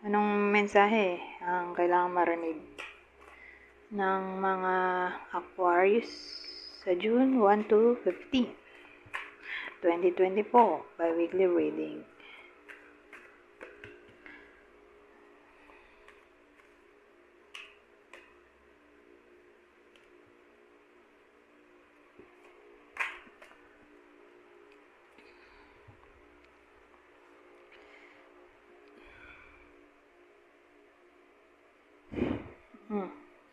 Anong mensahe ang kailangan marinig ng mga Aquarius sa June 1 to 15, 2024 by weekly reading?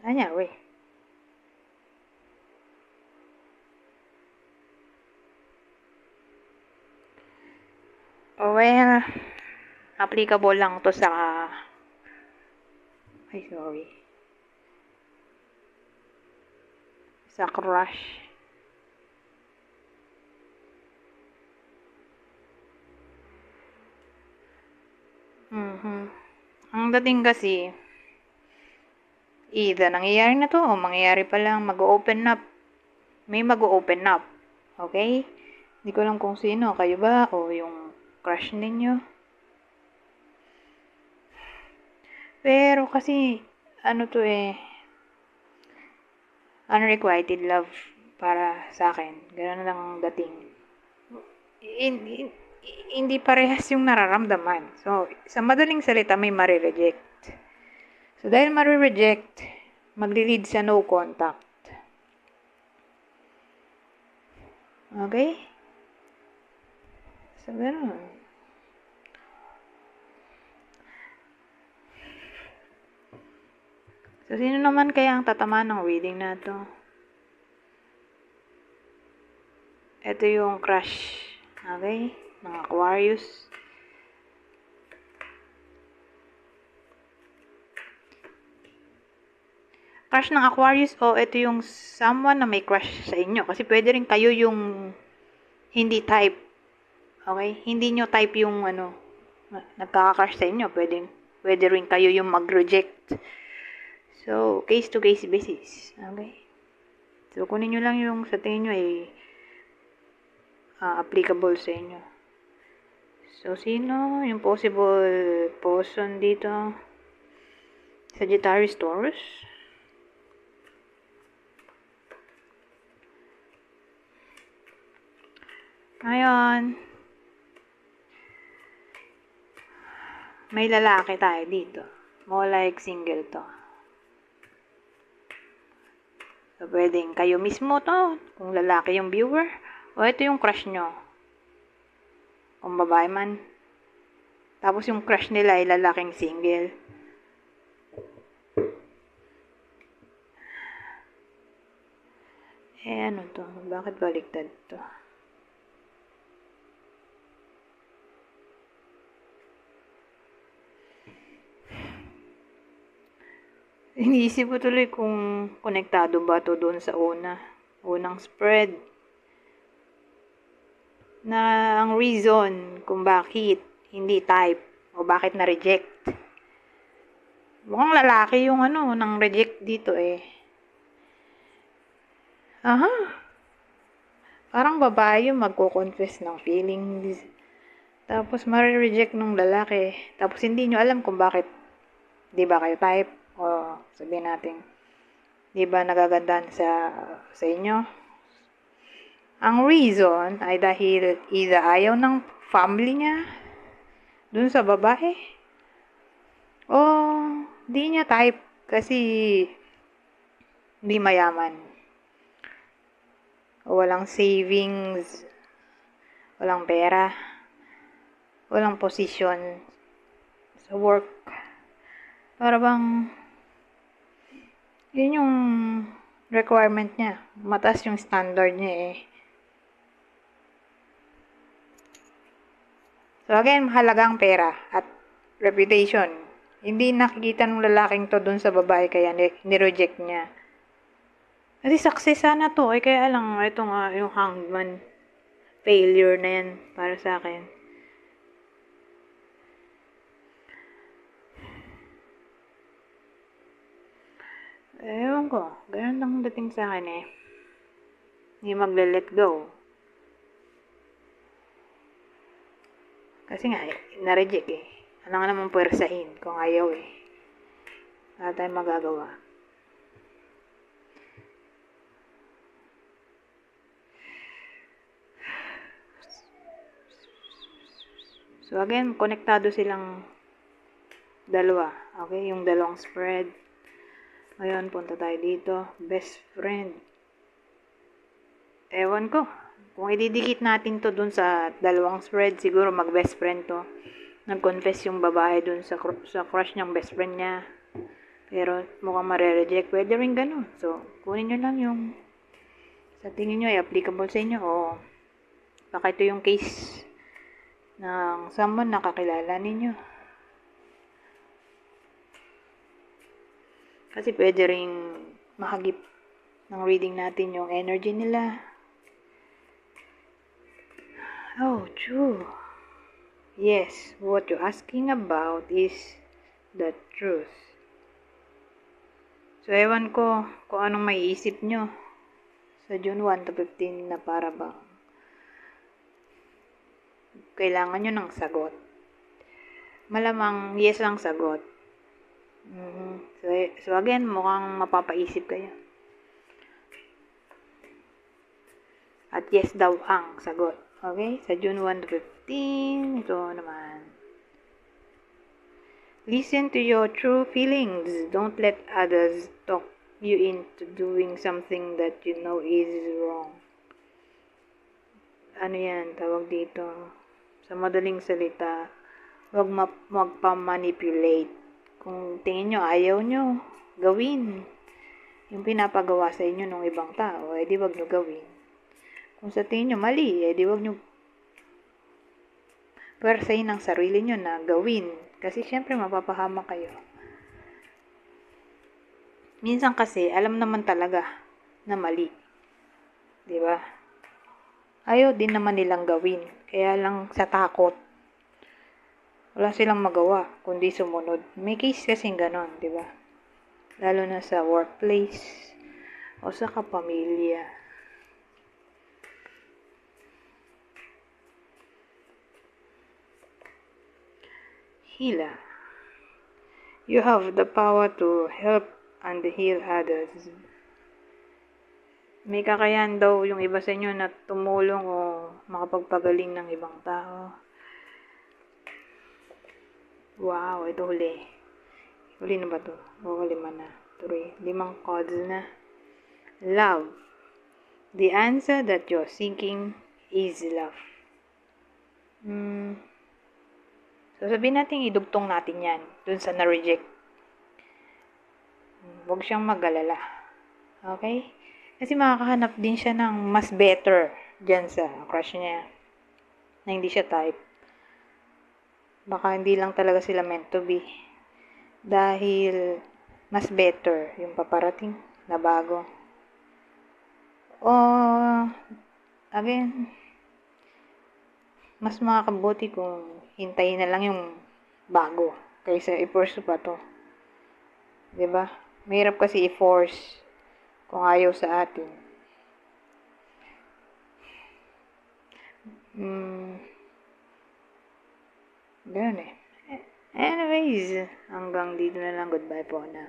Anyari. Well, applicable lang to sa sa crush. Ang dating kasi, either nangyayari na to o mangyayari pa lang, mag-open up. May mag-open up. Okay? Hindi ko lang kung sino, kayo ba o yung crush ninyo. Pero kasi, unrequited love para sa akin. Ganun lang ang dating. Hindi parehas yung nararamdaman. So, sa madaling salita, may marireject. So, dahil marireject, magli-lead sa no contact. Okay? So, ganun. So, sino naman kaya ang tatama ng reading na to? Ito yung crush. Okay? Ng Aquarius. Crush ng Aquarius o ito yung someone na may crush sa inyo. Kasi pwede rin kayo yung hindi type. Okay? Hindi nyo type yung nagkaka-crush sa inyo. Pwede rin kayo yung mag-reject. So, case-to-case basis. Okay? So, kunin nyo lang yung sa tingin nyo ay applicable sa inyo. So, sino yung possible person dito? Sagittarius, Taurus. Ngayon, may lalaki tayo dito. More like single to. So, pwedeng kayo mismo to, kung lalaki yung viewer, o ito yung crush nyo. Kung babae man. Tapos yung crush nila ay lalaking single. Ano to? Bakit baliktad to? Iniisip ko tuloy kung konektado ba to doon sa unang spread. Na ang reason kung bakit hindi type o bakit na-reject. Mukhang lalaki yung nang reject dito eh. Parang babae yung magko-confess ng feelings. Tapos ma-reject ng lalaki. Tapos hindi nyo alam kung bakit. Di ba kayo type? O sabihin natin, di ba nagagandahan sa inyo? Ang reason ay dahil either ayaw ng family niya dun sa babae o di niya type kasi di mayaman o walang savings, walang pera, walang position sa work. Para bang yun yung requirement niya. Mataas yung standard niya eh. So again, mahalaga ang pera at reputation. Hindi nakikita ng lalaking to dun sa babae kaya nireject niya. Kasi success sana to. Kaya lang, ito nga yung hangman. Failure na yan para sa akin. Ewan ko. Ganun lang dating sa akin eh. Hindi magle-let go. Kasi nga, na-reject eh. Kailangan naman puwersahin kung ayaw eh. Wala tayong magagawa. So again, konektado silang dalawa. Okay, yung dalawang spread. Ngayon, punta tayo dito. Best friend. Ewan ko. Kung ididikit natin to dun sa dalawang spread, siguro mag-best friend to. Nag-confess yung babae dun sa crush niyang best friend niya. Pero mukhang mare-reject. Pwede rin ganun. So, kunin nyo lang yung sa tingin nyo ay applicable sa inyo o baka ito yung case ng someone na kakilala ninyo. Kasi pwede ring mahagip ng reading natin yung energy nila. Oh, true. Yes, what you're asking about is the truth. So, ewan ko kung anong maiisip nyo sa June 1 to 15 na para bang kailangan nyo ng sagot. Malamang yes lang sagot. So again, mukhang mapapaisip kayo. At yes daw ang sagot. Okay? Sa June 1 to 15, ito naman. Listen to your true feelings. Don't let others talk you into doing something that you know is wrong. Ano yan? Tawag dito. Sa madaling salita, huwag magpa-manipulate. Kung tingin nyo, ayaw nyo, gawin. Yung pinapagawa sa inyo ng ibang tao, di wag nyo gawin. Kung sa tingin nyo mali, di wag nyo pwersahin ang sarili nyo na gawin. Kasi syempre mapapahama kayo. Minsan kasi, alam naman talaga na mali. Di ba? Ayaw din naman nilang gawin. Kaya lang sa takot. Wala silang magawa, kundi sumunod. May case kasing ganon, di ba? Lalo na sa workplace o sa kapamilya. Healer. You have the power to help and heal others. May kakayahan daw yung iba sa inyo na tumulong o makapagpagaling ng ibang tao. Wow, ito huli. Huli na ba to? O, 5 na. 3. 5 cards na. Love. The answer that you're seeking is love. So, sabihin natin, idugtong natin yan dun sa na-reject. Huwag siyang mag-alala. Okay? Kasi makakahanap din siya ng mas better dyan sa crush niya na hindi siya type. Baka hindi lang talaga sila meant to be. Dahil mas better yung paparating na bago. O, again, mas makakabuti kung hintayin na lang yung bago kaysa i-force pa to. Diba? Mahirap kasi i-force kung ayaw sa atin. Ganun eh. Anyways, hanggang dito na lang. Goodbye po na.